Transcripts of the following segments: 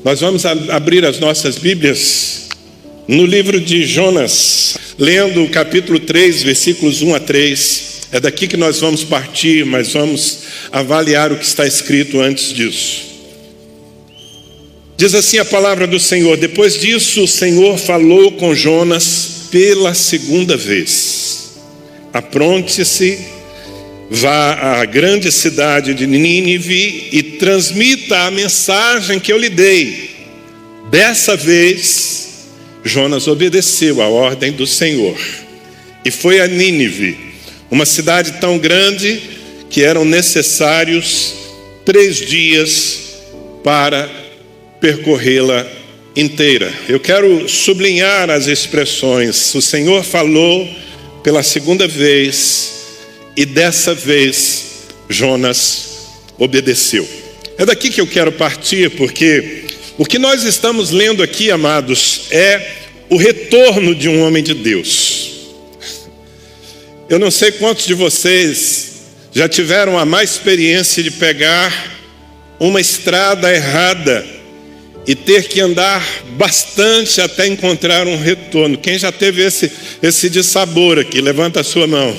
Nós vamos abrir as nossas Bíblias no livro de Jonas, lendo o capítulo 3, versículos 1 a 3. É daqui que nós vamos partir, mas vamos avaliar o que está escrito antes disso. Diz assim a palavra do Senhor: depois disso o Senhor falou com Jonas pela segunda vez. Apronte-se, vá à grande cidade de Nínive e transmita a mensagem que eu lhe dei. Dessa vez, Jonas obedeceu à ordem do Senhor e foi a Nínive, uma cidade tão grande que eram necessários 3 dias para percorrê-la inteira. Eu quero sublinhar as expressões: o Senhor falou pela segunda vez e dessa vez Jonas obedeceu. É daqui que eu quero partir, porque o que nós estamos lendo aqui, amados, é o retorno de um homem de Deus. Eu não sei quantos de vocês já tiveram a má experiência de pegar uma estrada errada e ter que andar bastante até encontrar um retorno. Quem já teve esse dissabor aqui? Levanta a sua mão.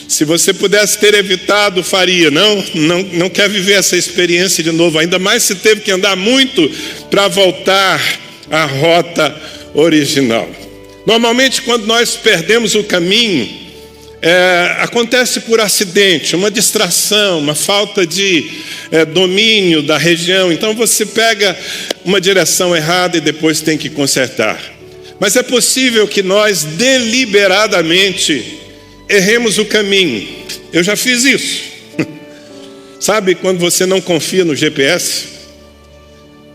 Se você pudesse ter evitado, faria. Não quer viver essa experiência de novo. Ainda mais se teve que andar muito para voltar à rota original. Normalmente, quando nós perdemos o caminho, acontece por acidente, uma distração, uma falta de domínio da região. Então você pega uma direção errada e depois tem que consertar. Mas é possível que nós deliberadamente erremos o caminho. Eu já fiz isso. Sabe quando você não confia no GPS?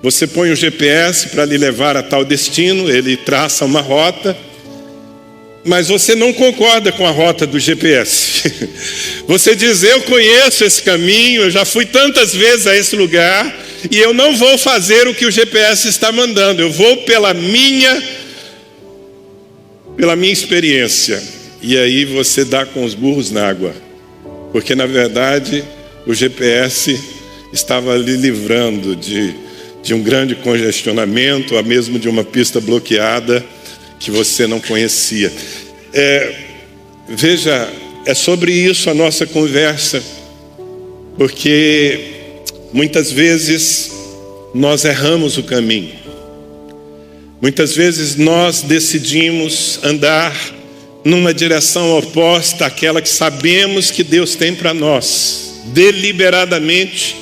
Você põe o GPS para lhe levar a tal destino, ele traça uma rota, mas você não concorda com a rota do GPS. Você diz: eu conheço esse caminho, eu já fui tantas vezes a esse lugar, e eu não vou fazer o que o GPS está mandando, eu vou pela minha experiência. E aí você dá com os burros na água, porque na verdade o GPS estava lhe livrando de um grande congestionamento, ou mesmo de uma pista bloqueada que você não conhecia. Veja, é sobre isso a nossa conversa, porque muitas vezes nós erramos o caminho. Muitas vezes nós decidimos andar numa direção oposta àquela que sabemos que Deus tem para nós. Deliberadamente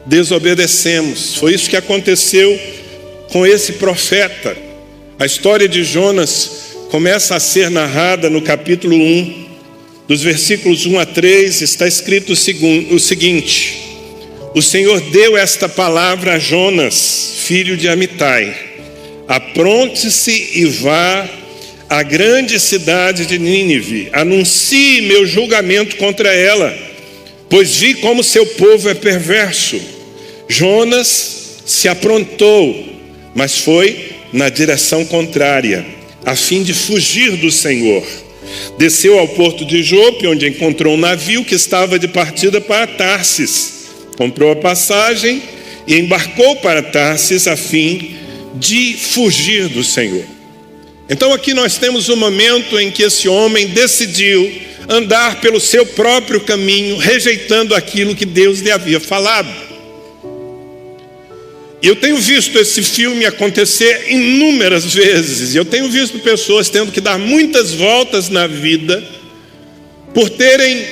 desobedecemos. Foi isso que aconteceu com esse profeta. A história de Jonas começa a ser narrada no capítulo 1, dos versículos 1 a 3, está escrito o seguinte: o Senhor deu esta palavra a Jonas, filho de Amitai: apronte-se e vá à grande cidade de Nínive, anuncie meu julgamento contra ela, pois vi como seu povo é perverso. Jonas se aprontou, mas foi na direção contrária, a fim de fugir do Senhor. Desceu ao porto de Jope, onde encontrou um navio que estava de partida para Tarsis. Comprou a passagem e embarcou para Tarsis a fim de fugir do Senhor. Então aqui nós temos um momento em que esse homem decidiu andar pelo seu próprio caminho, rejeitando aquilo que Deus lhe havia falado. Eu tenho visto esse filme acontecer inúmeras vezes. Eu tenho visto pessoas tendo que dar muitas voltas na vida por terem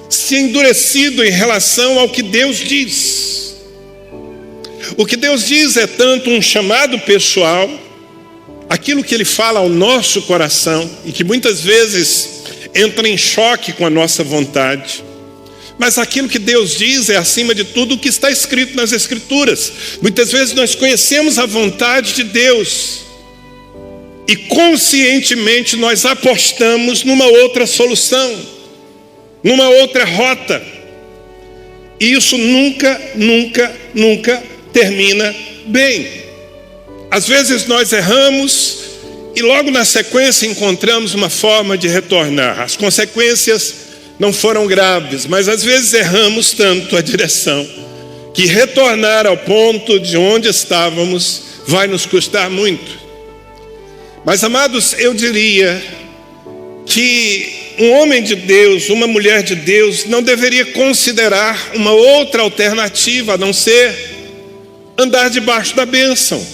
se endurecido em relação ao que Deus diz. O que Deus diz é tanto um chamado pessoal, aquilo que Ele fala ao nosso coração e que muitas vezes entra em choque com a nossa vontade. Mas aquilo que Deus diz é, acima de tudo, o que está escrito nas Escrituras. Muitas vezes nós conhecemos a vontade de Deus e conscientemente nós apostamos numa outra solução, numa outra rota. E isso nunca termina bem. Às vezes nós erramos e logo na sequência encontramos uma forma de retornar. As consequências não foram graves, mas às vezes erramos tanto a direção que retornar ao ponto de onde estávamos vai nos custar muito. Mas, amados, eu diria que um homem de Deus, uma mulher de Deus, não deveria considerar uma outra alternativa a não ser andar debaixo da bênção.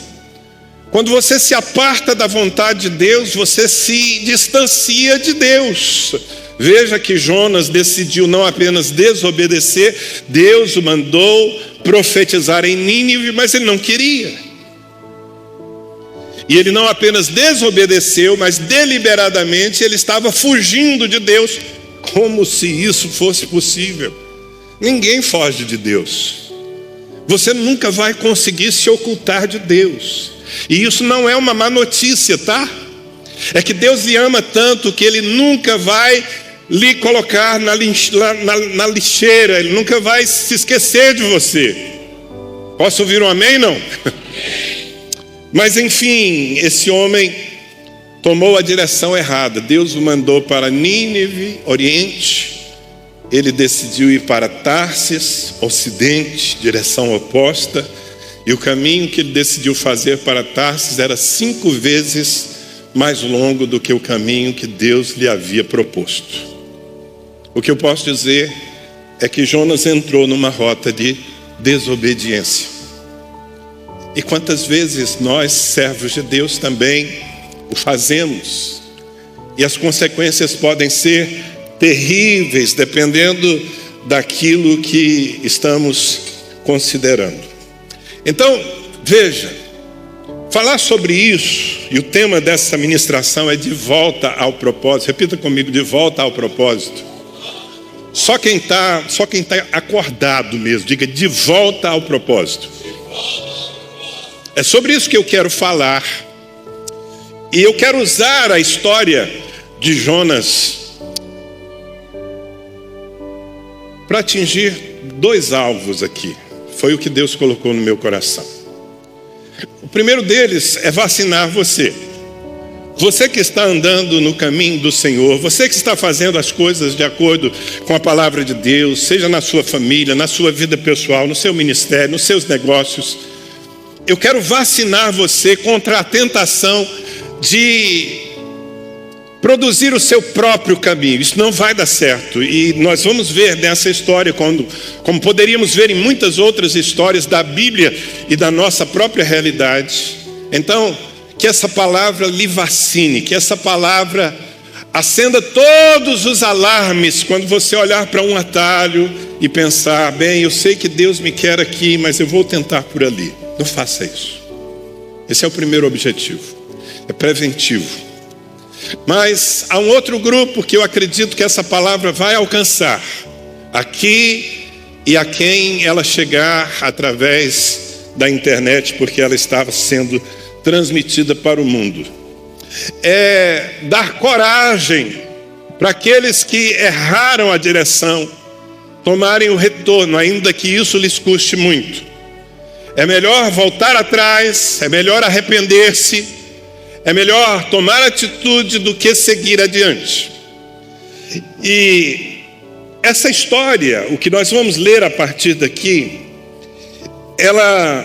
Quando você se aparta da vontade de Deus, você se distancia de Deus. Veja que Jonas decidiu não apenas desobedecer, Deus o mandou profetizar em Nínive, mas ele não queria. E ele não apenas desobedeceu, mas deliberadamente ele estava fugindo de Deus, como se isso fosse possível. Ninguém foge de Deus. Você nunca vai conseguir se ocultar de Deus. E isso não é uma má notícia, tá? É que Deus lhe ama tanto que Ele nunca vai lhe colocar na lixeira, Ele nunca vai se esquecer de você. Posso ouvir um amém, não? Mas enfim, esse homem tomou a direção errada. Deus o mandou para Nínive, Oriente. Ele decidiu ir para Tarsis, Ocidente, direção oposta. E o caminho que ele decidiu fazer para Tarsis era 5 vezes mais longo do que o caminho que Deus lhe havia proposto. O que eu posso dizer é que Jonas entrou numa rota de desobediência. E quantas vezes nós, servos de Deus, também o fazemos. E as consequências podem ser terríveis, dependendo daquilo que estamos considerando. Então, veja, falar sobre isso, e o tema dessa ministração é de volta ao propósito. Repita comigo, de volta ao propósito. Só quem tá acordado mesmo, diga de volta ao propósito. É sobre isso que eu quero falar. E eu quero usar a história de Jonas para atingir 2 alvos aqui. Foi o que Deus colocou no meu coração. O primeiro deles é vacinar você. Você que está andando no caminho do Senhor, você que está fazendo as coisas de acordo com a palavra de Deus, seja na sua família, na sua vida pessoal, no seu ministério, nos seus negócios. Eu quero vacinar você contra a tentação de produzir o seu próprio caminho. Isso não vai dar certo. E nós vamos ver nessa história, como poderíamos ver em muitas outras histórias da Bíblia e da nossa própria realidade. Então, que essa palavra lhe vacine, que essa palavra acenda todos os alarmes quando você olhar para um atalho e pensar, bem, eu sei que Deus me quer aqui, mas eu vou tentar por ali. Não faça isso. Esse é o primeiro objetivo. É preventivo. Mas há um outro grupo que eu acredito que essa palavra vai alcançar. Aqui e a quem ela chegar através da internet, porque ela estava sendo transmitida para o mundo. É dar coragem para aqueles que erraram a direção tomarem o retorno, ainda que isso lhes custe muito. É melhor voltar atrás, é melhor arrepender-se, é melhor tomar atitude do que seguir adiante. E essa história, o que nós vamos ler a partir daqui, ela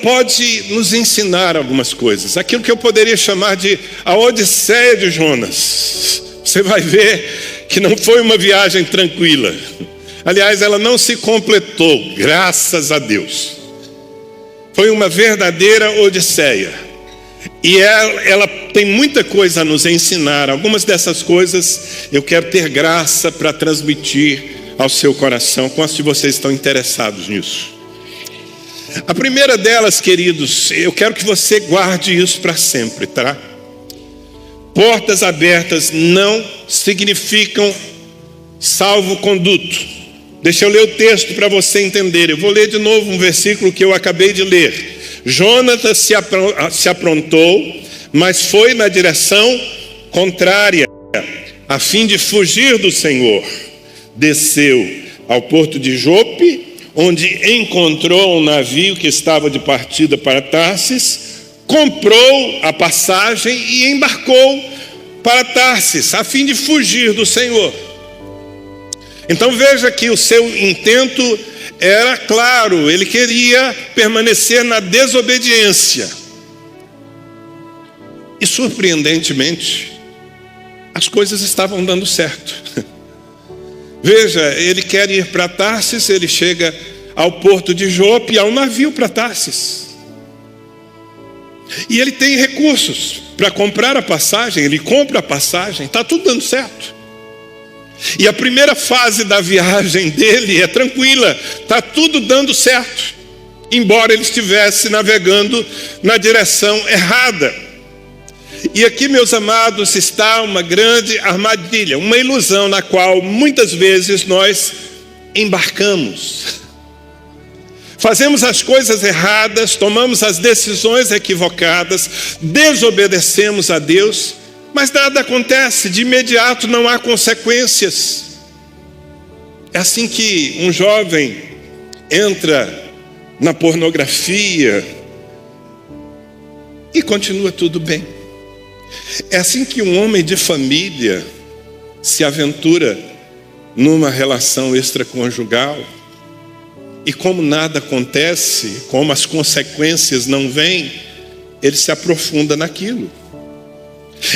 pode nos ensinar algumas coisas. Aquilo que eu poderia chamar de a Odisseia de Jonas. Você vai ver que não foi uma viagem tranquila. Aliás, ela não se completou, graças a Deus. Foi uma verdadeira odisseia. E ela tem muita coisa a nos ensinar. Algumas dessas coisas eu quero ter graça para transmitir ao seu coração. Quantos de vocês estão interessados nisso? A primeira delas, queridos, eu quero que você guarde isso para sempre, tá? Portas abertas não significam salvo-conduto. Deixa eu ler o texto para você entender. Eu vou ler de novo um versículo que eu acabei de ler. Jonatas se aprontou, mas foi na direção contrária, a fim de fugir do Senhor. Desceu ao porto de Jope, onde encontrou um navio que estava de partida para Tarsis, comprou a passagem e embarcou para Tarsis, a fim de fugir do Senhor. Então veja que o seu intento era claro, ele queria permanecer na desobediência. E surpreendentemente, as coisas estavam dando certo. Veja, ele quer ir para Tarsis, ele chega ao porto de Jope e há um navio para Tarsis. E ele tem recursos para comprar a passagem, ele compra a passagem, está tudo dando certo. E a primeira fase da viagem dele é tranquila, está tudo dando certo, embora ele estivesse navegando na direção errada. E aqui, meus amados, está uma grande armadilha, uma ilusão na qual muitas vezes nós embarcamos. Fazemos as coisas erradas, tomamos as decisões equivocadas, desobedecemos a Deus, mas nada acontece, de imediato não há consequências. É assim que um jovem entra na pornografia e continua tudo bem. É assim que um homem de família se aventura numa relação extraconjugal e como nada acontece, como as consequências não vêm, ele se aprofunda naquilo.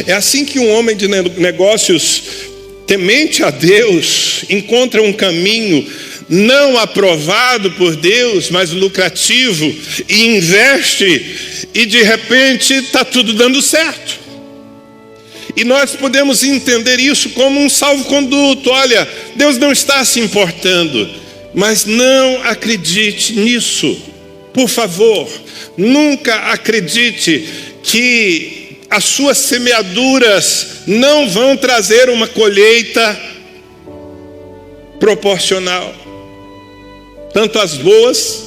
É assim que um homem de negócios temente a Deus encontra um caminho não aprovado por Deus, mas lucrativo, e investe, e de repente está tudo dando certo. E nós podemos entender isso como um salvo-conduto. Olha, Deus não está se importando, mas não acredite nisso. Por favor, nunca acredite que as suas semeaduras não vão trazer uma colheita proporcional, tanto as boas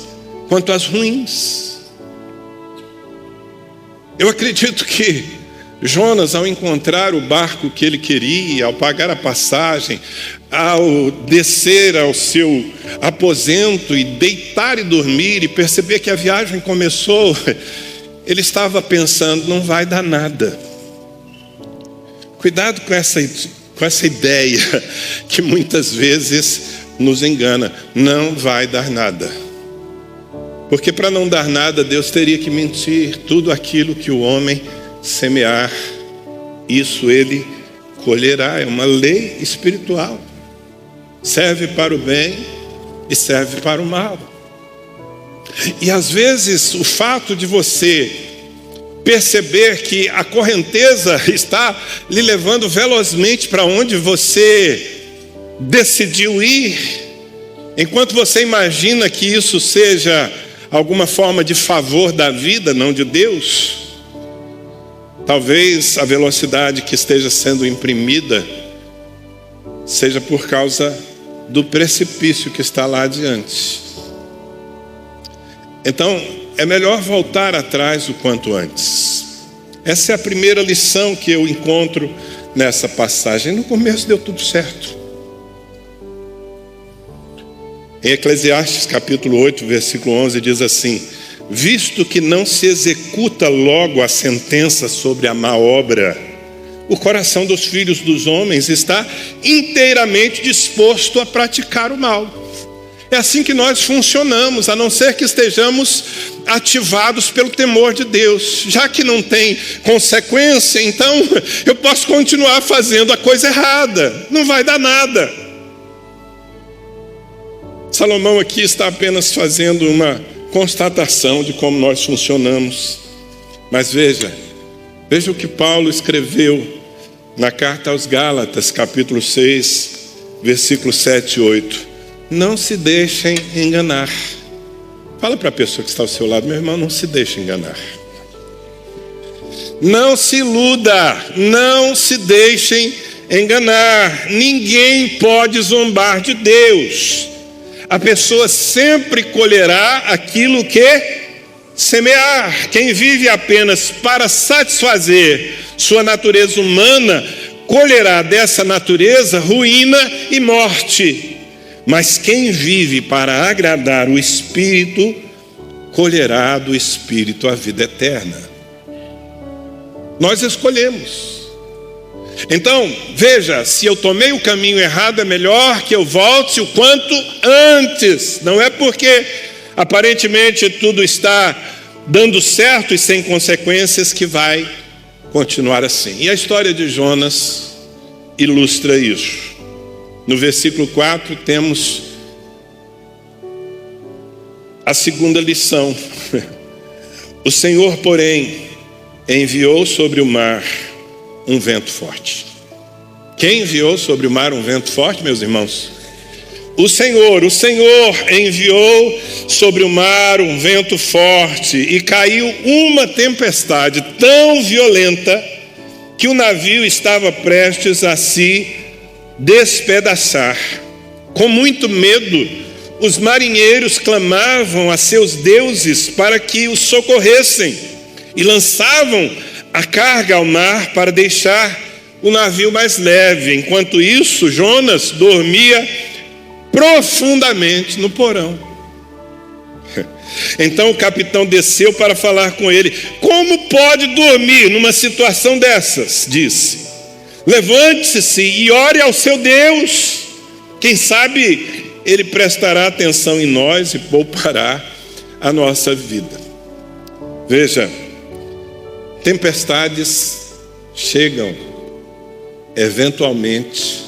quanto as ruins. Eu acredito que Jonas, ao encontrar o barco que ele queria, ao pagar a passagem, ao descer ao seu aposento e deitar e dormir e perceber que a viagem começou, ele estava pensando, não vai dar nada. Cuidado com essa ideia que muitas vezes nos engana, não vai dar nada. Porque para não dar nada, Deus teria que mentir. Tudo aquilo que o homem semear, isso ele colherá. É uma lei espiritual. Serve para o bem e serve para o mal. E às vezes o fato de você perceber que a correnteza está lhe levando velozmente para onde você decidiu ir, enquanto você imagina que isso seja alguma forma de favor da vida, não de Deus, talvez a velocidade que esteja sendo imprimida seja por causa do precipício que está lá adiante. Então, é melhor voltar atrás o quanto antes. Essa é a primeira lição que eu encontro nessa passagem. No começo deu tudo certo. Em Eclesiastes capítulo 8, versículo 11, diz assim: visto que não se executa logo a sentença sobre a má obra, o coração dos filhos dos homens está inteiramente disposto a praticar o mal. É assim que nós funcionamos, a não ser que estejamos ativados pelo temor de Deus. Já que não tem consequência, então eu posso continuar fazendo a coisa errada, não vai dar nada. Salomão aqui está apenas fazendo uma constatação de como nós funcionamos. Mas veja o que Paulo escreveu na carta aos Gálatas, capítulo 6, versículos 7 e 8. Não se deixem enganar. Fala para a pessoa que está ao seu lado: meu irmão, não se deixe enganar. Não se iluda, não se deixem enganar. Ninguém pode zombar de Deus. A pessoa sempre colherá aquilo que semear. Quem vive apenas para satisfazer sua natureza humana, colherá dessa natureza ruína e morte. Mas quem vive para agradar o Espírito, colherá do Espírito a vida eterna. Nós escolhemos. Então, veja, se eu tomei o caminho errado, é melhor que eu volte o quanto antes. Não é porque aparentemente tudo está dando certo e sem consequências que vai continuar assim. E a história de Jonas ilustra isso. No versículo 4 temos a segunda lição. O Senhor, porém, enviou sobre o mar um vento forte. Quem enviou sobre o mar um vento forte, meus irmãos? O Senhor enviou sobre o mar um vento forte e caiu uma tempestade tão violenta que o navio estava prestes a se despedaçar. Com muito medo, os marinheiros clamavam a seus deuses para que os socorressem e lançavam a carga ao mar para deixar o navio mais leve. Enquanto isso, Jonas dormia profundamente no porão. Então o capitão desceu para falar com ele. Como pode dormir numa situação dessas? Disse. Levante-se e ore ao seu Deus. Quem sabe ele prestará atenção em nós e poupará a nossa vida. Veja, tempestades chegam eventualmente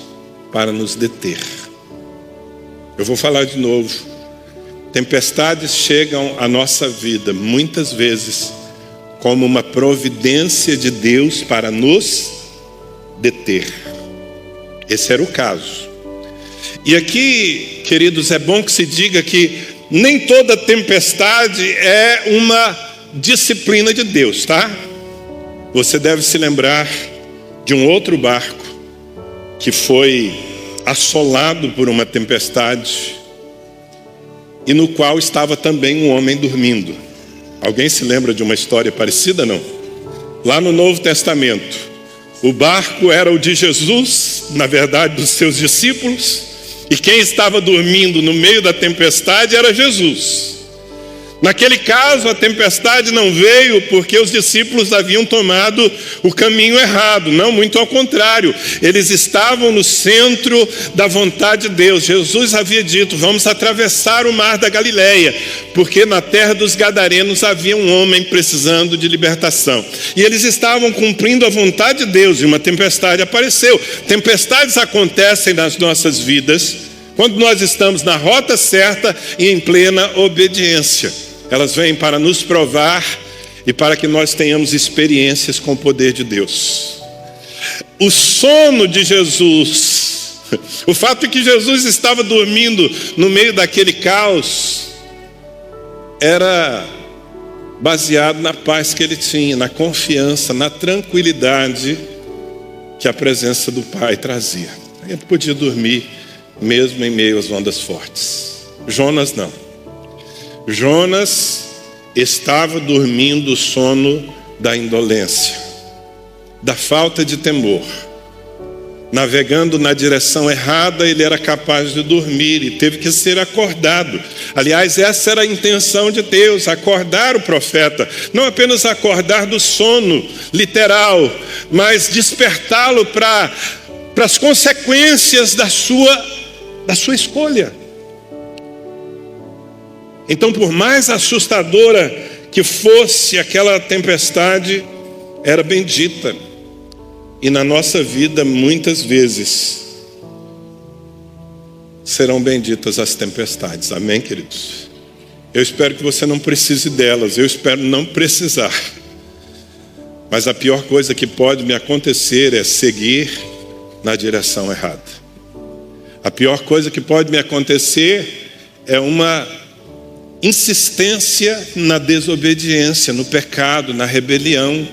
para nos deter. Eu vou falar de novo. Tempestades chegam à nossa vida muitas vezes como uma providência de Deus para nos deter. Esse era o caso. E aqui, queridos, é bom que se diga que nem toda tempestade é uma disciplina de Deus, tá? Você deve se lembrar de um outro barco que foi assolado por uma tempestade e no qual estava também um homem dormindo. Alguém se lembra de uma história parecida, não? Lá no Novo Testamento, o barco era o de Jesus, na verdade dos seus discípulos, e quem estava dormindo no meio da tempestade era Jesus. Naquele caso, a tempestade não veio porque os discípulos haviam tomado o caminho errado. Não, muito ao contrário. Eles estavam no centro da vontade de Deus. Jesus havia dito, vamos atravessar o mar da Galileia, porque na terra dos Gadarenos havia um homem precisando de libertação. E eles estavam cumprindo a vontade de Deus e uma tempestade apareceu. Tempestades acontecem nas nossas vidas quando nós estamos na rota certa e em plena obediência. Elas vêm para nos provar e para que nós tenhamos experiências com o poder de Deus. O sono de Jesus, o fato de que Jesus estava dormindo no meio daquele caos, era baseado na paz que ele tinha, na confiança, na tranquilidade que a presença do Pai trazia. Ele podia dormir mesmo em meio às ondas fortes. Jonas não. Jonas estava dormindo o sono da indolência, da falta de temor. Navegando na direção errada, ele era capaz de dormir e teve que ser acordado. Aliás, essa era a intenção de Deus, acordar o profeta. Não apenas acordar do sono literal, mas despertá-lo para as consequências da sua escolha. Então, por mais assustadora que fosse aquela tempestade, era bendita. E na nossa vida, muitas vezes, serão benditas as tempestades. Amém, queridos? Eu espero que você não precise delas. Eu espero não precisar. Mas a pior coisa que pode me acontecer é seguir na direção errada. A pior coisa que pode me acontecer é uma insistência na desobediência, no pecado, na rebelião.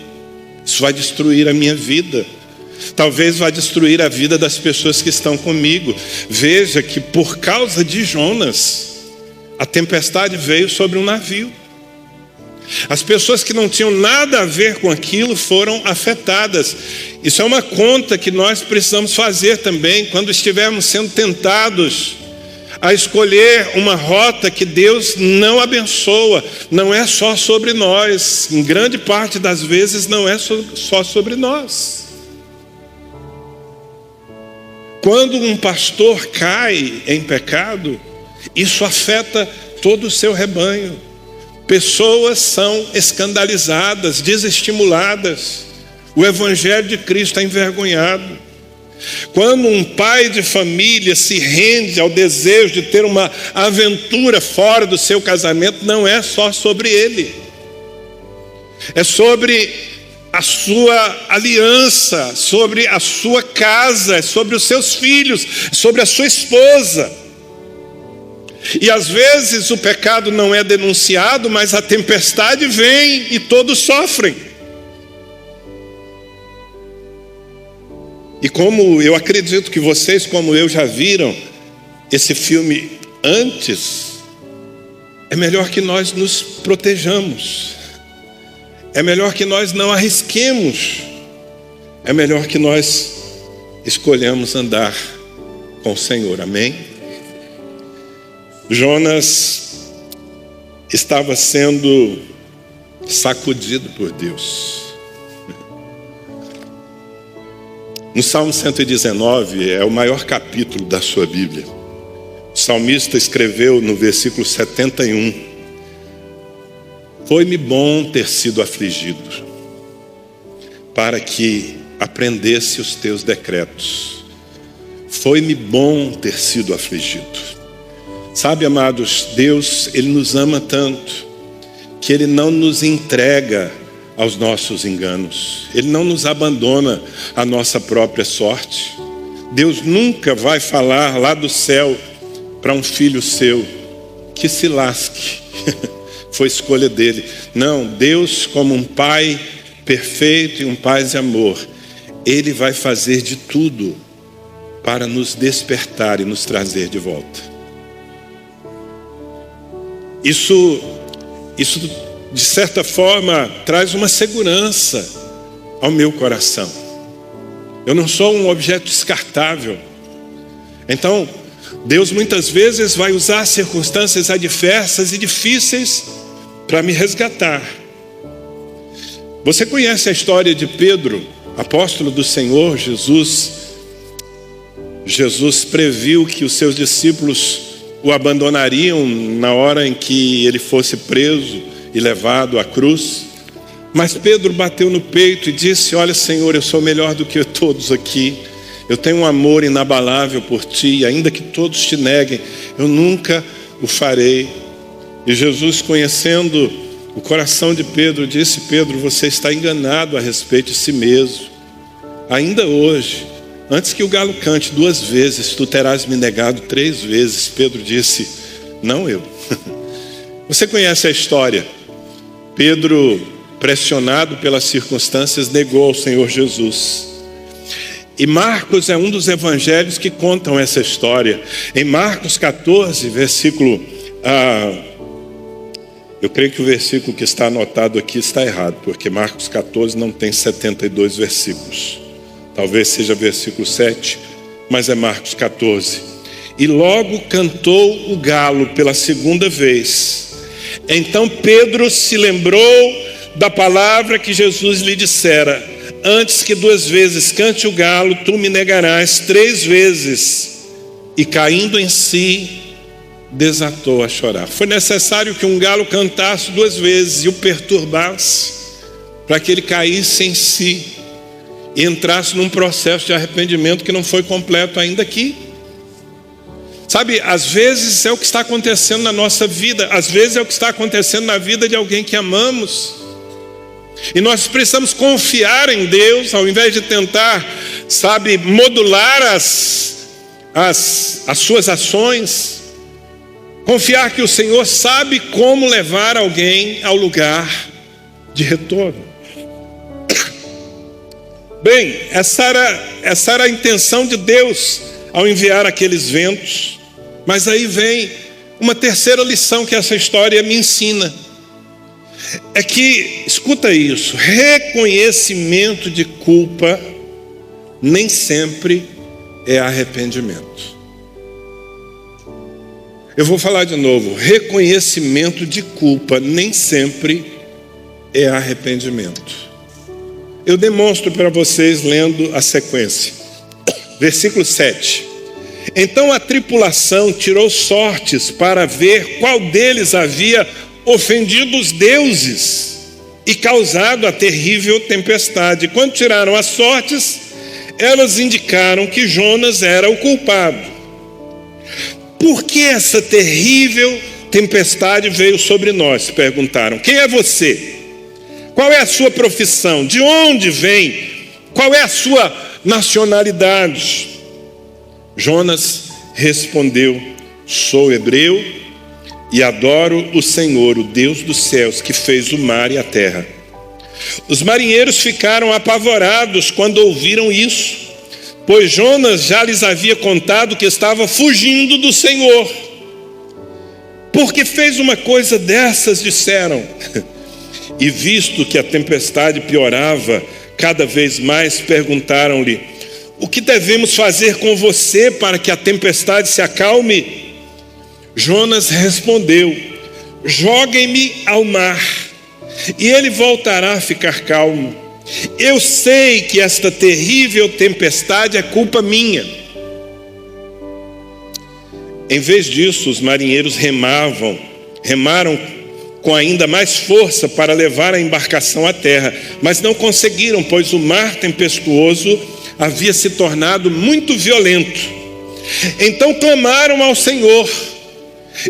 Isso vai destruir a minha vida. Talvez vai destruir a vida das pessoas que estão comigo. Veja que por causa de Jonas, a tempestade veio sobre um navio. As pessoas que não tinham nada a ver com aquilo foram afetadas. Isso é uma conta que nós precisamos fazer também quando estivermos sendo tentados a escolher uma rota que Deus não abençoa. Não é só sobre nós. Em grande parte das vezes não é só sobre nós. Quando um pastor cai em pecado, isso afeta todo o seu rebanho. Pessoas são escandalizadas, desestimuladas. O evangelho de Cristo é envergonhado. Quando um pai de família se rende ao desejo de ter uma aventura fora do seu casamento, não é só sobre ele. É sobre a sua aliança, sobre a sua casa, sobre os seus filhos, sobre a sua esposa. E às vezes o pecado não é denunciado, mas a tempestade vem e todos sofrem. E como eu acredito que vocês, como eu, já viram esse filme antes, é melhor que nós nos protejamos. É melhor que nós não arrisquemos. É melhor que nós escolhamos andar com o Senhor. Amém? Jonas estava sendo sacudido por Deus. No Salmo 119 é o maior capítulo da sua Bíblia. O salmista escreveu no versículo 71: foi-me bom ter sido afligido, para que aprendesse os teus decretos. Foi-me bom ter sido afligido. Sabe, amados, Deus, Ele nos ama tanto, que Ele não nos entrega aos nossos enganos. Ele não nos abandona à nossa própria sorte. Deus nunca vai falar lá do céu para um filho seu que se lasque. Foi escolha dele. Não, Deus, como um pai perfeito e um pai de amor, Ele vai fazer de tudo para nos despertar e nos trazer de volta. Isso de certa forma traz uma segurança ao meu coração. Eu não sou um objeto descartável. Então, Deus muitas vezes vai usar circunstâncias adversas e difíceis para me resgatar. Você conhece a história de Pedro, apóstolo do Senhor Jesus? Jesus previu que os seus discípulos o abandonariam na hora em que ele fosse preso e levado à cruz. Mas Pedro bateu no peito e disse: olha, Senhor, eu sou melhor do que todos aqui. Eu tenho um amor inabalável por ti, e ainda que todos te neguem, eu nunca o farei. E Jesus, conhecendo o coração de Pedro, disse: Pedro, você está enganado a respeito de si mesmo. Ainda hoje, antes que o galo cante 2 vezes, tu terás me negado 3 vezes. Pedro disse: não eu. Você conhece a história. Pedro, pressionado pelas circunstâncias, negou ao Senhor Jesus. E Marcos é um dos evangelhos que contam essa história. Em Marcos 14, versículo... eu creio que o versículo que está anotado aqui está errado, porque Marcos 14 não tem 72 versículos. Talvez seja versículo 7, mas é Marcos 14. E logo cantou o galo pela 2ª vez. Então Pedro se lembrou da palavra que Jesus lhe dissera: antes que 2 vezes cante o galo, tu me negarás 3 vezes. E caindo em si, desatou a chorar. Foi necessário que um galo cantasse 2 vezes e o perturbasse, para que ele caísse em si e entrasse num processo de arrependimento que não foi completo ainda aqui. Sabe, às vezes é o que está acontecendo na nossa vida, às vezes é o que está acontecendo na vida de alguém que amamos. E nós precisamos confiar em Deus, ao invés de tentar, sabe, modular as suas ações. Confiar que o Senhor sabe como levar alguém ao lugar de retorno. Bem, essa era a intenção de Deus ao enviar aqueles ventos. Mas aí vem uma terceira lição que essa história me ensina. É que, escuta isso, reconhecimento de culpa nem sempre é arrependimento. Eu vou falar de novo, reconhecimento de culpa nem sempre é arrependimento. Eu demonstro para vocês lendo a sequência. Versículo 7. Então a tripulação tirou sortes para ver qual deles havia ofendido os deuses e causado a terrível tempestade. Quando tiraram as sortes, elas indicaram que Jonas era o culpado. Por que essa terrível tempestade veio sobre nós? Perguntaram. Quem é você? Qual é a sua profissão? De onde vem? Qual é a sua nacionalidade? Jonas respondeu: sou hebreu e adoro o Senhor, o Deus dos céus, que fez o mar e a terra. Os marinheiros ficaram apavorados quando ouviram isso, pois Jonas já lhes havia contado que estava fugindo do Senhor. Porque fez uma coisa dessas, disseram. E visto que a tempestade piorava cada vez mais, perguntaram-lhe: o que devemos fazer com você para que a tempestade se acalme? Jonas respondeu: joguem-me ao mar, e ele voltará a ficar calmo. Eu sei que esta terrível tempestade é culpa minha. Em vez disso, os marinheiros remaram com ainda mais força para levar a embarcação à terra, mas não conseguiram, pois o mar tempestuoso havia se tornado muito violento. Então clamaram ao Senhor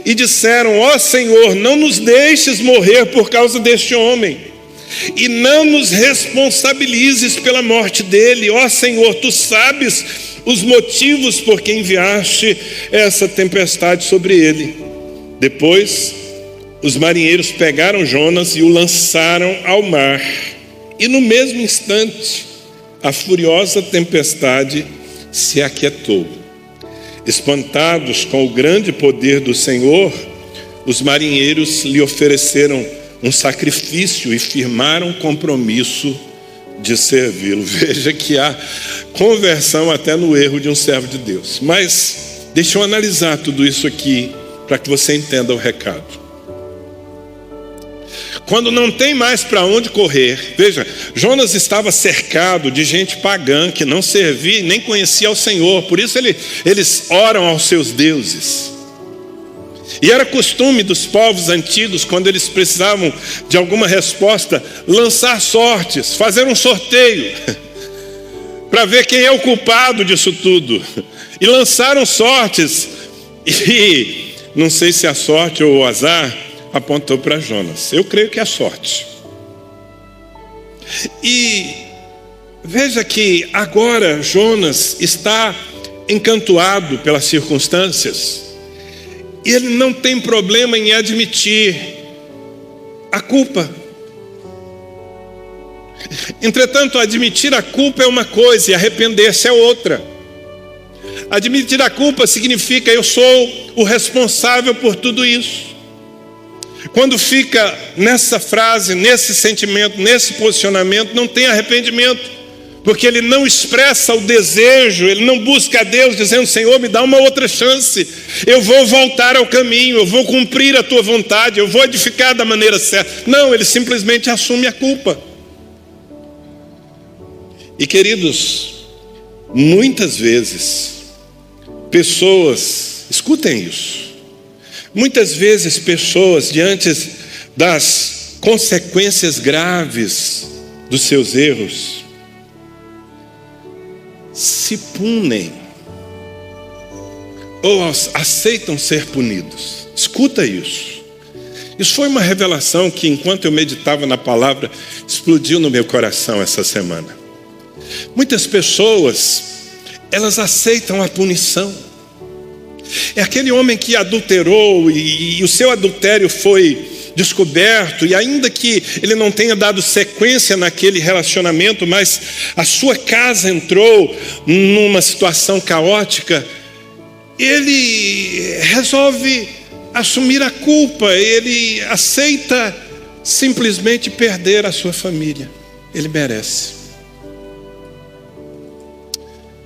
e disseram: ó Senhor, não nos deixes morrer por causa deste homem, e não nos responsabilizes pela morte dele. Ó Senhor, tu sabes os motivos por que enviaste essa tempestade sobre ele. Depois, os marinheiros pegaram Jonas e o lançaram ao mar, e no mesmo instante, a furiosa tempestade se aquietou. Espantados com o grande poder do Senhor, os marinheiros lhe ofereceram um sacrifício e firmaram um compromisso de servi-lo. Veja que há conversão até no erro de um servo de Deus. Mas deixa eu analisar tudo isso aqui para que você entenda o recado. Quando não tem mais para onde correr, veja, Jonas estava cercado de gente pagã que não servia e nem conhecia o Senhor, por isso eles oram aos seus deuses. E era costume dos povos antigos, quando eles precisavam de alguma resposta, lançar sortes, fazer um sorteio, para ver quem é o culpado disso tudo. E lançaram sortes, e não sei se a sorte ou o azar apontou para Jonas. Eu creio que é a sorte. E veja que agora Jonas está encantoado pelas circunstâncias. E ele não tem problema em admitir a culpa. Entretanto, admitir a culpa é uma coisa e arrepender-se é outra. Admitir a culpa significa: eu sou o responsável por tudo isso. Quando fica nessa frase, nesse sentimento, nesse posicionamento, não tem arrependimento, porque ele não expressa o desejo, ele não busca a Deus dizendo: Senhor, me dá uma outra chance, eu vou voltar ao caminho, eu vou cumprir a tua vontade, eu vou edificar da maneira certa. Não, ele simplesmente assume a culpa. E queridos, muitas vezes pessoas, escutem isso, muitas vezes pessoas, diante das consequências graves dos seus erros, se punem ou aceitam ser punidos. Escuta isso. Isso foi uma revelação que, enquanto eu meditava na palavra, explodiu no meu coração essa semana. Muitas pessoas, elas aceitam a punição. É aquele homem que adulterou e o seu adultério foi descoberto, e ainda que ele não tenha dado sequência naquele relacionamento, mas a sua casa entrou numa situação caótica, ele resolve assumir a culpa, ele aceita simplesmente perder a sua família. Ele merece.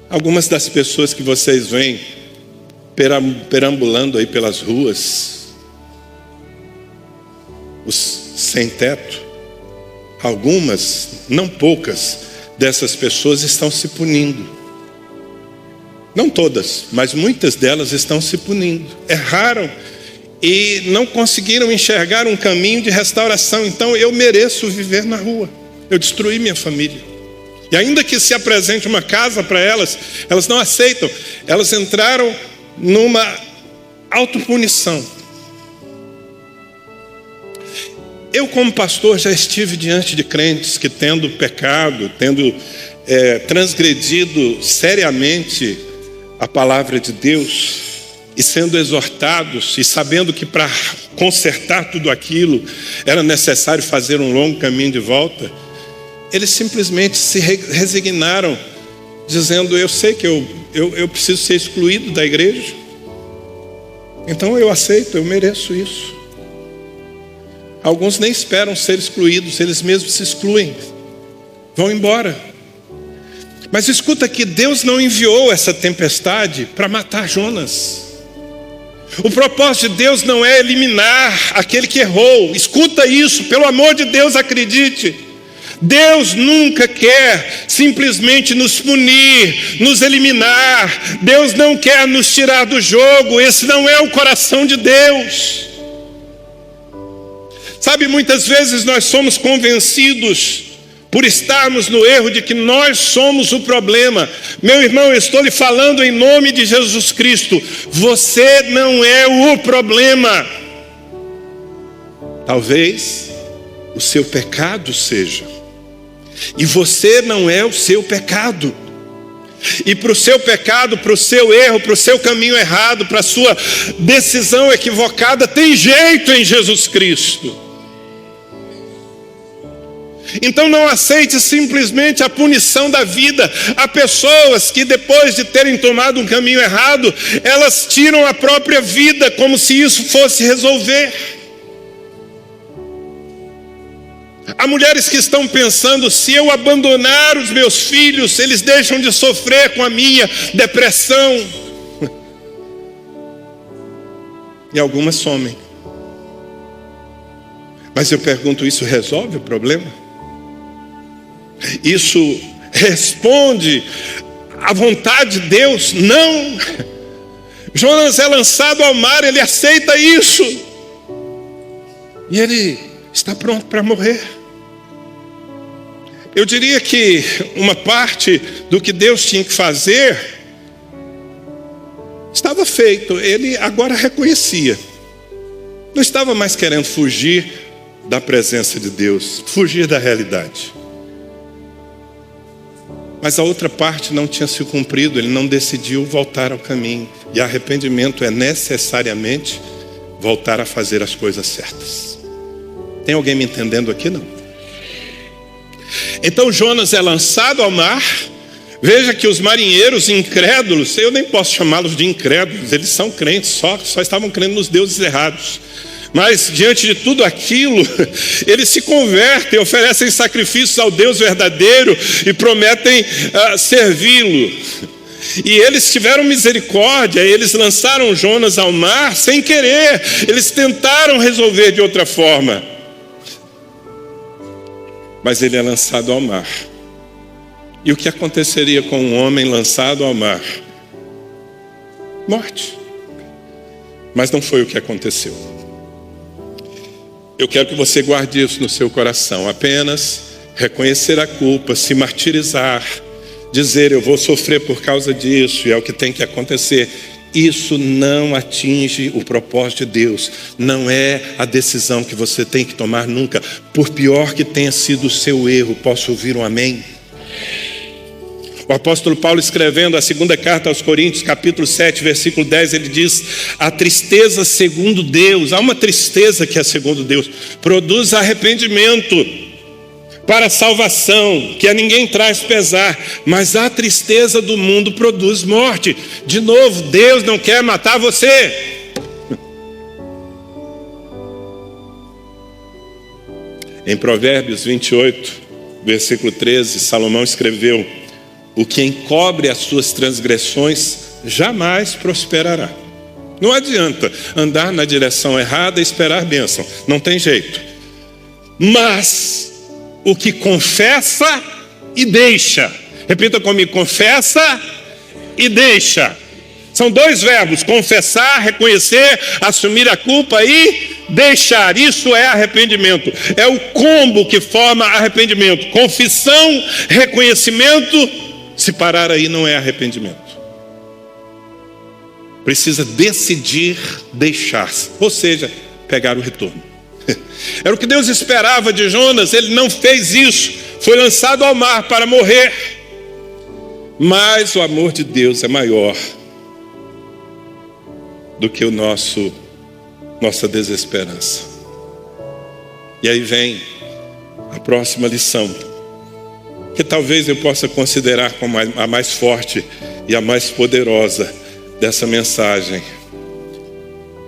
Algumas das pessoas que vocês veem perambulando aí pelas ruas, os sem teto, algumas, não poucas dessas pessoas estão se punindo. Não todas, mas muitas delas estão se punindo. Erraram e não conseguiram enxergar um caminho de restauração. Então eu mereço viver na rua. Eu destruí minha família. E ainda que se apresente uma casa para elas, elas não aceitam. Elas entraram numa autopunição. Eu, como pastor, já estive diante de crentes que, tendo pecado, tendo transgredido seriamente a palavra de Deus, e sendo exortados, e sabendo que para consertar tudo aquilo era necessário fazer um longo caminho de volta, eles simplesmente se resignaram, dizendo: eu sei que eu preciso ser excluído da igreja, então eu aceito, eu mereço isso. Alguns nem esperam ser excluídos, eles mesmos se excluem, vão embora. Mas escuta que Deus não enviou essa tempestade para matar Jonas. O propósito de Deus não é eliminar aquele que errou. Escuta isso, pelo amor de Deus, acredite. Deus nunca quer simplesmente nos punir, nos eliminar. Deus não quer nos tirar do jogo. Esse não é o coração de Deus. Sabe, muitas vezes nós somos convencidos, por estarmos no erro, de que nós somos o problema. Meu irmão, eu estou lhe falando em nome de Jesus Cristo. Você não é o problema. Talvez o seu pecado seja. E você não é o seu pecado. E para o seu pecado, para o seu erro, para o seu caminho errado, para a sua decisão equivocada, tem jeito em Jesus Cristo. Então não aceite simplesmente a punição da vida. Há pessoas que, depois de terem tomado um caminho errado, elas tiram a própria vida, como se isso fosse resolver. Há mulheres que estão pensando: se eu abandonar os meus filhos, eles deixam de sofrer com a minha depressão. E algumas somem. Mas eu pergunto: isso resolve o problema? Isso responde à vontade de Deus? Não. Jonas é lançado ao mar, ele aceita isso, e ele está pronto para morrer. Eu diria que uma parte do que Deus tinha que fazer estava feito. Ele agora reconhecia, não estava mais querendo fugir da presença de Deus, fugir da realidade. Mas a outra parte não tinha se cumprido, ele não decidiu voltar ao caminho. E arrependimento é necessariamente voltar a fazer as coisas certas. Tem alguém me entendendo aqui? Não. Então Jonas é lançado ao mar. Veja que os marinheiros incrédulos, eu nem posso chamá-los de incrédulos, eles são crentes, só estavam crendo nos deuses errados. Mas diante de tudo aquilo, eles se convertem, oferecem sacrifícios ao Deus verdadeiro e prometem servi-lo. E eles tiveram misericórdia, eles lançaram Jonas ao mar sem querer. Eles tentaram resolver de outra forma. Mas ele é lançado ao mar. E o que aconteceria com um homem lançado ao mar? Morte. Mas não foi o que aconteceu. Eu quero que você guarde isso no seu coração. Apenas reconhecer a culpa, se martirizar, dizer: eu vou sofrer por causa disso, e é o que tem que acontecer. Isso não atinge o propósito de Deus. Não é a decisão que você tem que tomar nunca. Por pior que tenha sido o seu erro. Posso ouvir um amém? O apóstolo Paulo, escrevendo a segunda carta aos Coríntios, capítulo 7, versículo 10, ele diz: a tristeza segundo Deus, há uma tristeza que é segundo Deus, produz arrependimento para a salvação, que a ninguém traz pesar, mas a tristeza do mundo produz morte. De novo, Deus não quer matar você. Em Provérbios 28, versículo 13, Salomão escreveu: o que encobre as suas transgressões jamais prosperará. Não adianta andar na direção errada e esperar bênção, não tem jeito. Mas o que confessa e deixa, repita comigo: confessa e deixa. São dois verbos: confessar, reconhecer, assumir a culpa e deixar. Isso é arrependimento. É o combo que forma arrependimento. Confissão, reconhecimento. Se parar aí não é arrependimento. Precisa decidir deixar-se, ou seja, pegar o retorno. Era o que Deus esperava de Jonas. Ele não fez isso. Foi lançado ao mar para morrer. Mas o amor de Deus é maior do que nossa desesperança. E aí vem a próxima lição, que talvez eu possa considerar como a mais forte e a mais poderosa dessa mensagem.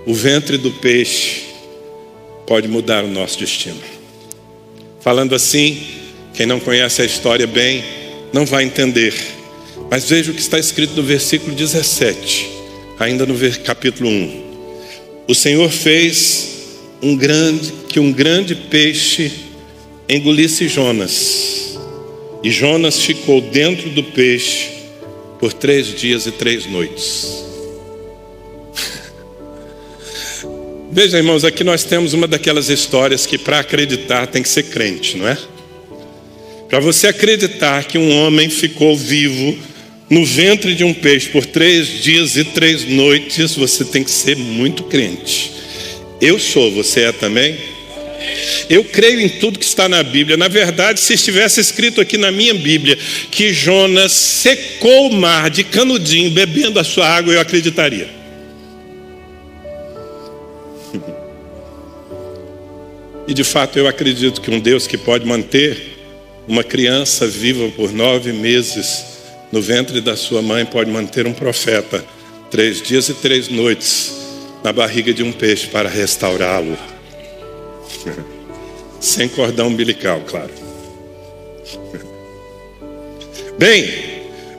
O ventre do peixe pode mudar o nosso destino. Falando assim, quem não conhece a história bem não vai entender. Mas veja o que está escrito no versículo 17, ainda no capítulo 1. O Senhor fez que um grande peixe engolisse Jonas. E Jonas ficou dentro do peixe por 3 dias e 3 noites. Veja, irmãos, aqui nós temos uma daquelas histórias que para acreditar tem que ser crente, não é? Para você acreditar que um homem ficou vivo no ventre de um peixe por 3 dias e 3 noites, você tem que ser muito crente. Eu sou, você é também? Eu creio em tudo que está na Bíblia. Na verdade, se estivesse escrito aqui na minha Bíblia que Jonas secou o mar de canudinho bebendo a sua água, eu acreditaria. E de fato eu acredito que um Deus que pode manter uma criança viva por 9 meses no ventre da sua mãe pode manter um profeta 3 dias e 3 noites na barriga de um peixe para restaurá-lo. Sem cordão umbilical, claro. Bem,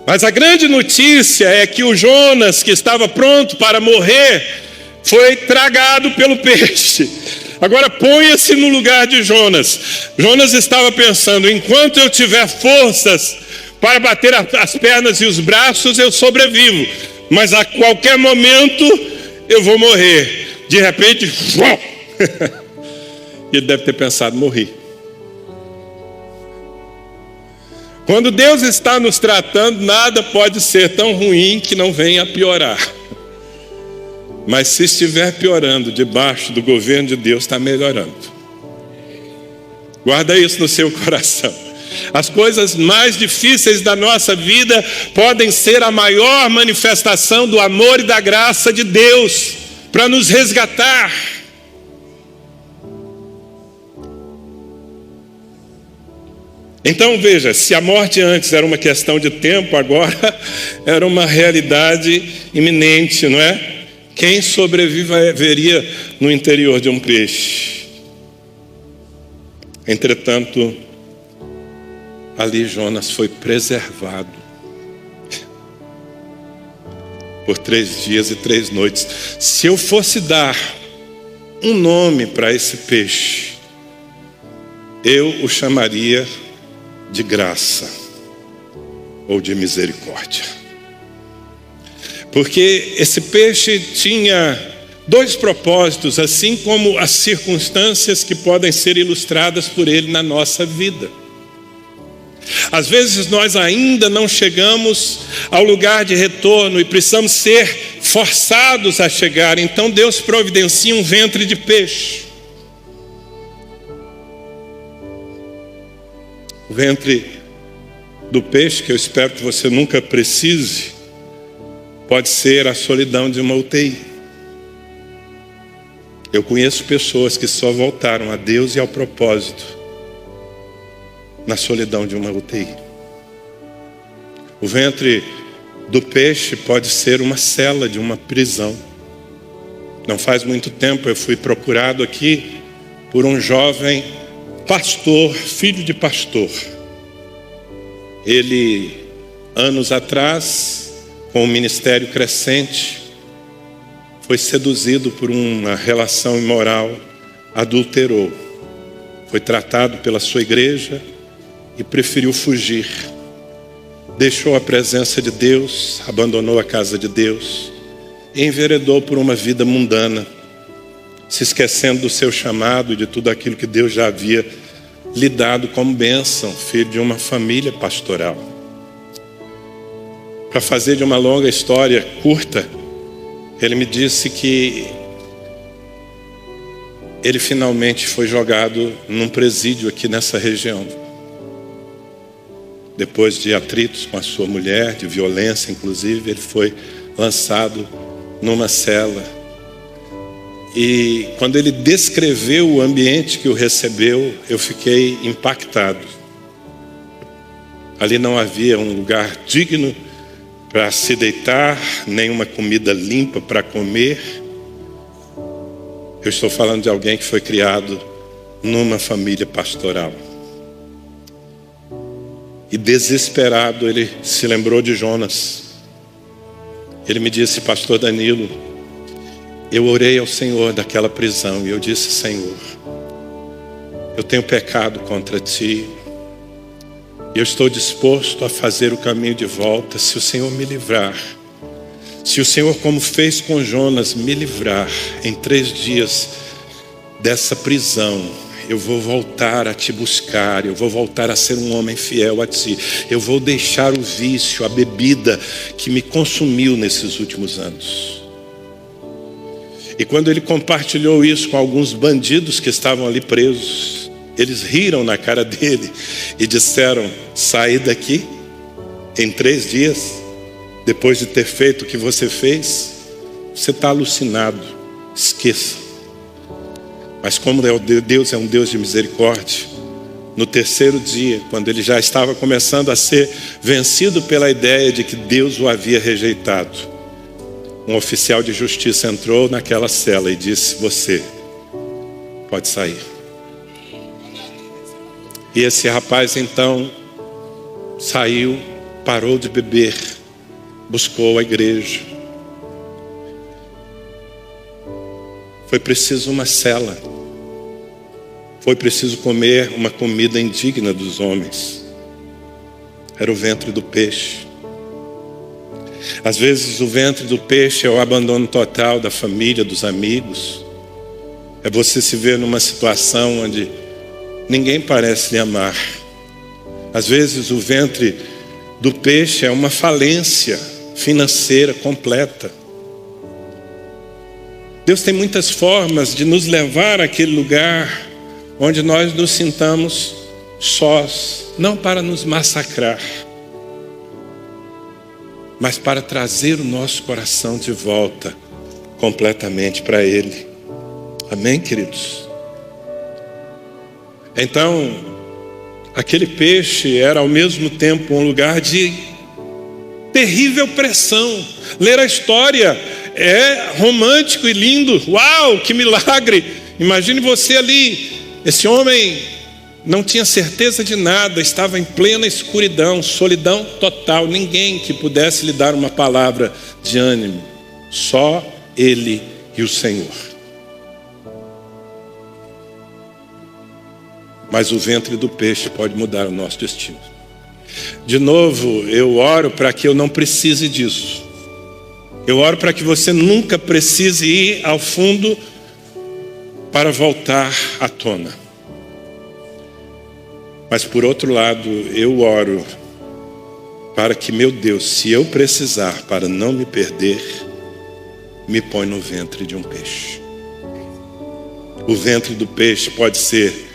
mas a grande notícia é que o Jonas, que estava pronto para morrer, foi tragado pelo peixe. Agora ponha-se no lugar de Jonas. Jonas estava pensando: enquanto eu tiver forças para bater as pernas e os braços, eu sobrevivo. Mas a qualquer momento eu vou morrer. De repente, ele deve ter pensado: morri. Quando Deus está nos tratando, nada pode ser tão ruim que não venha a piorar. Mas se estiver piorando, debaixo do governo de Deus está melhorando. Guarda isso no seu coração. As coisas mais difíceis da nossa vida podem ser a maior manifestação do amor e da graça de Deus para nos resgatar. Então veja, se a morte antes era uma questão de tempo, agora era uma realidade iminente, não é? Quem sobreviveria no interior de um peixe? Entretanto, ali Jonas foi preservado por 3 dias e 3 noites. Se eu fosse dar um nome para esse peixe, eu o chamaria de graça ou de misericórdia. Porque esse peixe tinha 2 propósitos, assim como as circunstâncias que podem ser ilustradas por ele na nossa vida. Às vezes nós ainda não chegamos ao lugar de retorno e precisamos ser forçados a chegar. Então Deus providencia um ventre de peixe. O ventre do peixe, que eu espero que você nunca precise, pode ser a solidão de uma UTI. Eu conheço pessoas que só voltaram a Deus e ao propósito na solidão de uma UTI. O ventre do peixe pode ser uma cela de uma prisão. Não faz muito tempo eu fui procurado aqui por um jovem pastor, filho de pastor. Ele, anos atrás, com um ministério crescente, foi seduzido por uma relação imoral, adulterou, foi tratado pela sua igreja e preferiu fugir. deixou a presença de Deus, abandonou a casa de Deus e enveredou por uma vida mundana, se esquecendo do seu chamado e de tudo aquilo que Deus já havia lhe dado como bênção, filho de uma família pastoral. Para fazer de uma longa história curta, ele me disse que ele finalmente foi jogado num presídio aqui nessa região. Depois de atritos com a sua mulher, de violência inclusive, ele foi lançado numa cela. E quando ele descreveu o ambiente que o recebeu, eu fiquei impactado. Ali não havia um lugar digno para se deitar, nem uma comida limpa para comer. Eu estou falando de alguém que foi criado numa família pastoral. E desesperado, ele se lembrou de Jonas. Ele me disse: pastor Danilo, eu orei ao Senhor daquela prisão e eu disse: Senhor, eu tenho pecado contra ti. Eu estou disposto a fazer o caminho de volta se o Senhor me livrar. Se o Senhor, como fez com Jonas, me livrar em 3 dias dessa prisão, eu vou voltar a te buscar, eu vou voltar a ser um homem fiel a ti. Eu vou deixar o vício, a bebida que me consumiu nesses últimos anos. E quando ele compartilhou isso com alguns bandidos que estavam ali presos, eles riram na cara dele e disseram: sair daqui em 3 dias, depois de ter feito o que você fez? Você está alucinado, esqueça. Mas como Deus é um Deus de misericórdia, no 3º dia, quando ele já estava começando a ser vencido pela ideia de que Deus o havia rejeitado, um oficial de justiça entrou naquela cela e disse: você pode sair. E esse rapaz então saiu, parou de beber, buscou a igreja. Foi preciso uma cela. Foi preciso comer uma comida indigna dos homens. Era o ventre do peixe. Às vezes o ventre do peixe é o abandono total da família, dos amigos. É você se ver numa situação onde ninguém parece lhe amar. Às vezes o ventre do peixe é uma falência financeira completa. Deus tem muitas formas de nos levar àquele lugar onde nós nos sintamos sós, não para nos massacrar, mas para trazer o nosso coração de volta completamente para Ele. Amém, queridos? Então, aquele peixe era ao mesmo tempo um lugar de terrível pressão. Ler a história é romântico e lindo. Uau, que milagre! Imagine você ali. Esse homem não tinha certeza de nada, estava em plena escuridão, solidão total, ninguém que pudesse lhe dar uma palavra de ânimo, só ele e o Senhor. Mas o ventre do peixe pode mudar o nosso destino. De novo, eu oro para que eu não precise disso. Eu oro para que você nunca precise ir ao fundo para voltar à tona. Mas por outro lado, eu oro para que, meu Deus, se eu precisar para não me perder, me põe no ventre de um peixe. O ventre do peixe pode ser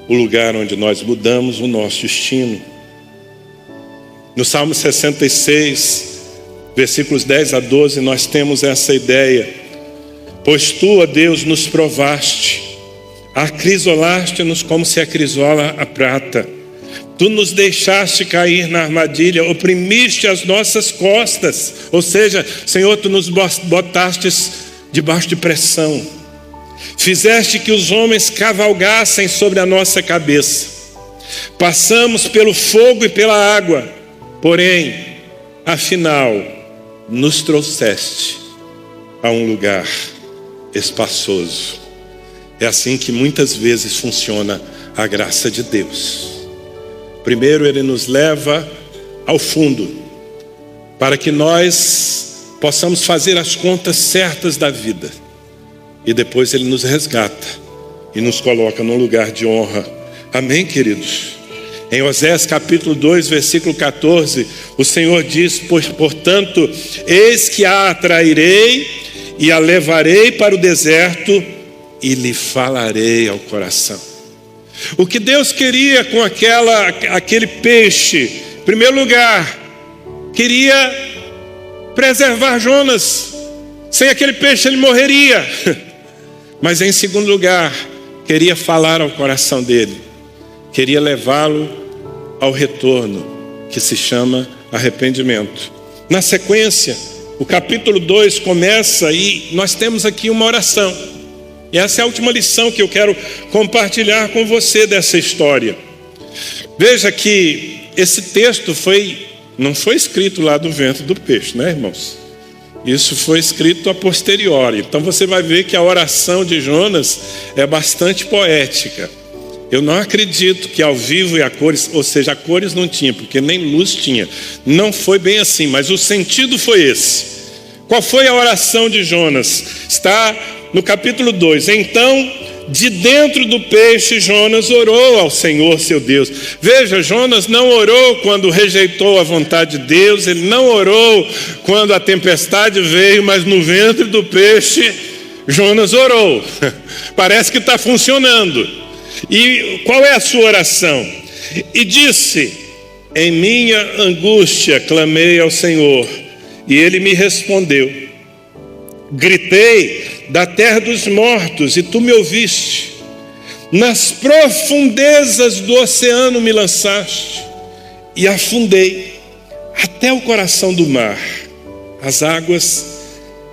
o lugar onde nós mudamos o nosso destino. No Salmo 66, versículos 10 a 12, nós temos essa ideia. Pois tu, ó Deus, nos provaste, acrisolaste-nos como se acrisola a prata. Tu nos deixaste cair na armadilha, oprimiste as nossas costas. Ou seja, Senhor, tu nos botastes debaixo de pressão. Fizeste que os homens cavalgassem sobre a nossa cabeça. Passamos pelo fogo e pela água, porém, afinal, nos trouxeste a um lugar espaçoso. É assim que muitas vezes funciona a graça de Deus. Primeiro Ele nos leva ao fundo, para que nós possamos fazer as contas certas da vida. E depois Ele nos resgata e nos coloca num lugar de honra. Amém, queridos? Em Oséias capítulo 2, versículo 14, o Senhor diz: portanto, eis que a atrairei e a levarei para o deserto e lhe falarei ao coração. O que Deus queria com aquele peixe, em primeiro lugar, queria preservar Jonas. Sem aquele peixe ele morreria. Mas em segundo lugar, queria falar ao coração dele. Queria levá-lo ao retorno, que se chama arrependimento. Na sequência, o capítulo 2 começa e nós temos aqui uma oração. E essa é a última lição que eu quero compartilhar com você dessa história. Veja que esse texto não foi escrito lá do ventre do peixe, né, irmãos? Isso foi escrito a posteriori. Então você vai ver que a oração de Jonas é bastante poética. Eu não acredito que ao vivo e a cores, ou seja, a cores não tinha, porque nem luz tinha. Não foi bem assim, mas o sentido foi esse. Qual foi a oração de Jonas? Está no capítulo 2. Então, de dentro do peixe, Jonas orou ao Senhor seu Deus. Veja, Jonas não orou quando rejeitou a vontade de Deus. Ele não orou quando a tempestade veio, mas no ventre do peixe, Jonas orou. Parece que está funcionando. E qual é a sua oração? E disse: em minha angústia clamei ao Senhor, e Ele me respondeu. Gritei da terra dos mortos, e tu me ouviste. Nas profundezas do oceano me lançaste, e afundei até o coração do mar. As águas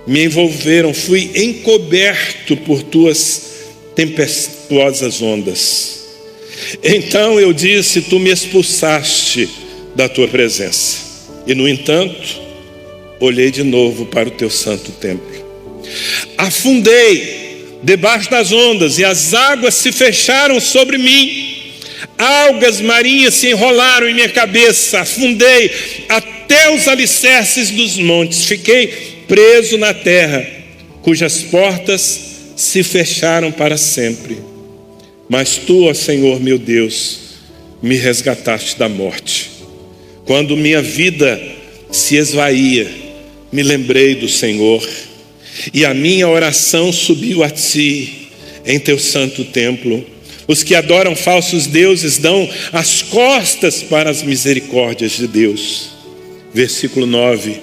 me envolveram, fui encoberto por tuas tempestuosas ondas. Então eu disse: tu me expulsaste da tua presença. E no entanto, olhei de novo para o teu santo templo. Afundei debaixo das ondas, e as águas se fecharam sobre mim. Algas marinhas se enrolaram em minha cabeça. Afundei até os alicerces dos montes. Fiquei preso na terra, cujas portas se fecharam para sempre. Mas tu, ó Senhor meu Deus, me resgataste da morte. Quando minha vida se esvaía, me lembrei do Senhor, e a minha oração subiu a ti em teu santo templo. Os que adoram falsos deuses dão as costas para as misericórdias de Deus. Versículo 9.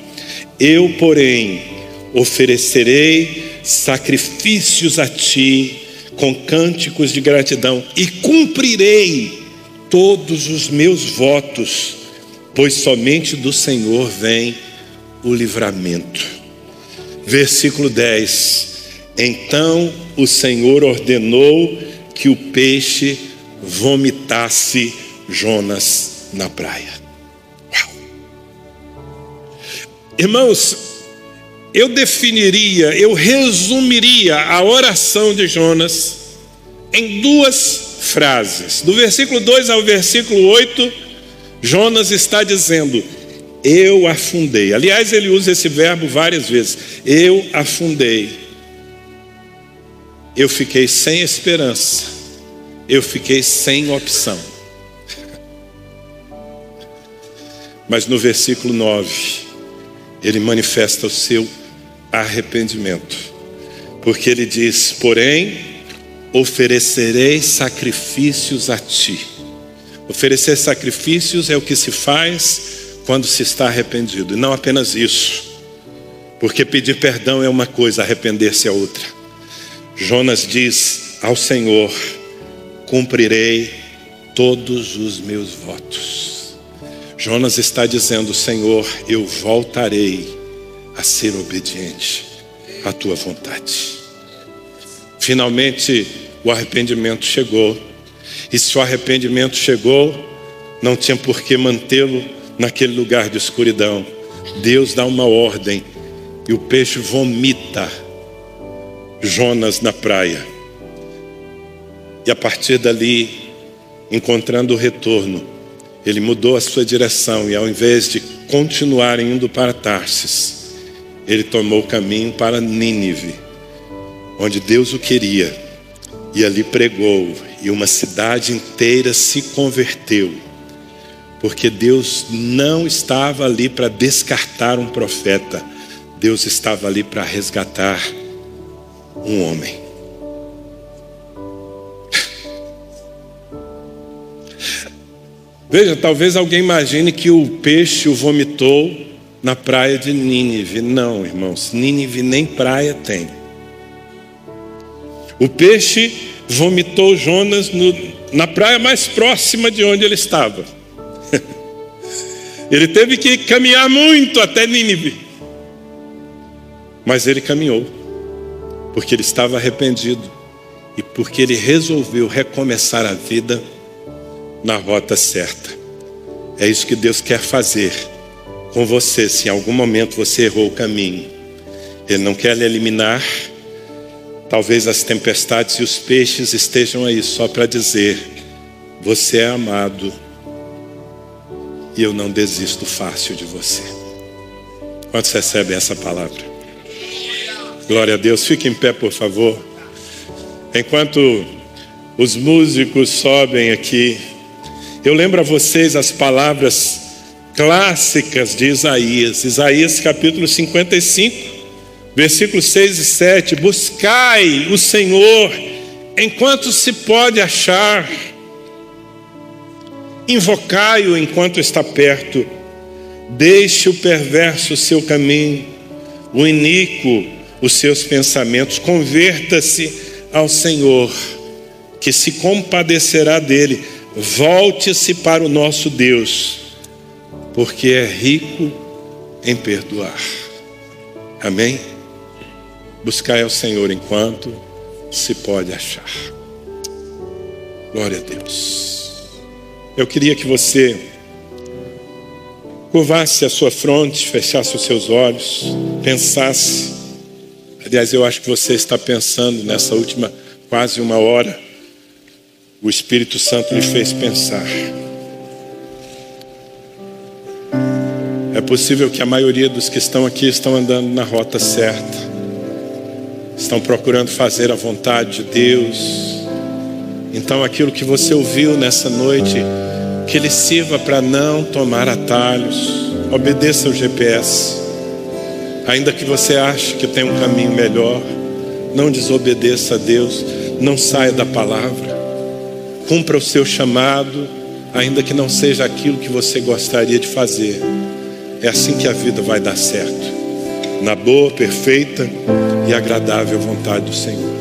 Eu, porém, oferecerei sacrifícios a ti com cânticos de gratidão, e cumprirei todos os meus votos, pois somente do Senhor vem o livramento. Versículo 10. Então o Senhor ordenou que o peixe vomitasse Jonas na praia. Uau. Irmãos, eu resumiria a oração de Jonas em duas frases. Do versículo 2 ao versículo 8, Jonas está dizendo: eu afundei. Aliás, ele usa esse verbo várias vezes. Eu afundei. Eu fiquei sem esperança. Eu fiquei sem opção. Mas no versículo 9, ele manifesta o seu arrependimento, porque ele diz: porém, oferecerei sacrifícios a ti. Oferecer sacrifícios é o que se faz quando se está arrependido, e não apenas isso, porque pedir perdão é uma coisa, arrepender-se é outra. Jonas diz ao Senhor: cumprirei todos os meus votos. Jonas está dizendo: Senhor, eu voltarei a ser obediente à tua vontade. Finalmente o arrependimento chegou, e se o arrependimento chegou, não tinha por que mantê-lo naquele lugar de escuridão. Deus dá uma ordem, e o peixe vomita Jonas na praia. E a partir dali, encontrando o retorno, ele mudou a sua direção e ao invés de continuar indo para Tarsis, ele tomou o caminho para Nínive, onde Deus o queria, e ali pregou, e uma cidade inteira se converteu, porque Deus não estava ali para descartar um profeta, Deus estava ali para resgatar um homem. Veja, talvez alguém imagine que o peixe o vomitou na praia de Nínive. Não, irmãos, Nínive nem praia tem. O peixe vomitou Jonas na praia mais próxima de onde ele estava. Ele teve que caminhar muito até Nínive. Mas ele caminhou, porque ele estava arrependido e porque ele resolveu recomeçar a vida na rota certa. É isso que Deus quer fazer com você, se em algum momento você errou o caminho. Ele não quer lhe eliminar. Talvez as tempestades e os peixes estejam aí só para dizer: você é amado e eu não desisto fácil de você. Quantos recebem essa palavra? Glória a Deus. Fique em pé, por favor. Enquanto os músicos sobem aqui, eu lembro a vocês as palavras clássicas de Isaías. Isaías capítulo 55, versículos 6 e 7. Buscai o Senhor enquanto se pode achar. Invocai-o enquanto está perto. Deixe o perverso o seu caminho, o iníquo os seus pensamentos. Converta-se ao Senhor, que se compadecerá dele. Volte-se para o nosso Deus, porque é rico em perdoar. Amém? Buscai ao Senhor enquanto se pode achar. Glória a Deus. Eu queria que você curvasse a sua fronte, fechasse os seus olhos, pensasse. Aliás, eu acho que você está pensando nessa última quase uma hora. O Espírito Santo lhe fez pensar. É possível que a maioria dos que estão aqui estão andando na rota certa. Estão procurando fazer a vontade de Deus. Então aquilo que você ouviu nessa noite, que ele sirva para não tomar atalhos. Obedeça o GPS. Ainda que você ache que tem um caminho melhor, não desobedeça a Deus. Não saia da palavra. Cumpra o seu chamado, ainda que não seja aquilo que você gostaria de fazer. É assim que a vida vai dar certo, na boa, perfeita e agradável vontade do Senhor.